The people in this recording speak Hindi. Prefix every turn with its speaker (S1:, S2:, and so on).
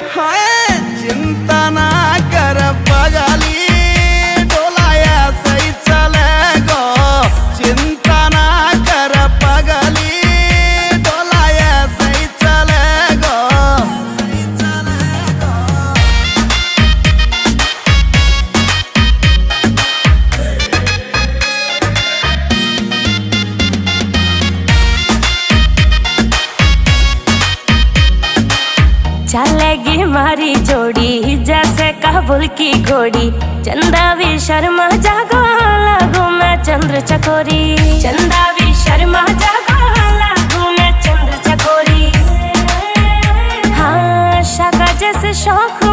S1: हाय चिंता ना कर पगली डोलाया सही चले गो। चिंता ना कर पगली डोलाया सही चले गो।
S2: चलेगी मारी जोड़ी जैसे काबुल की घोड़ी। चंदा भी शर्मा जागो लागू मैं चंद्र चकोरी। चंदा भी शर्मा जागो लागू मैं चंद्र चकोरी। हाँ शाका जैसे शौक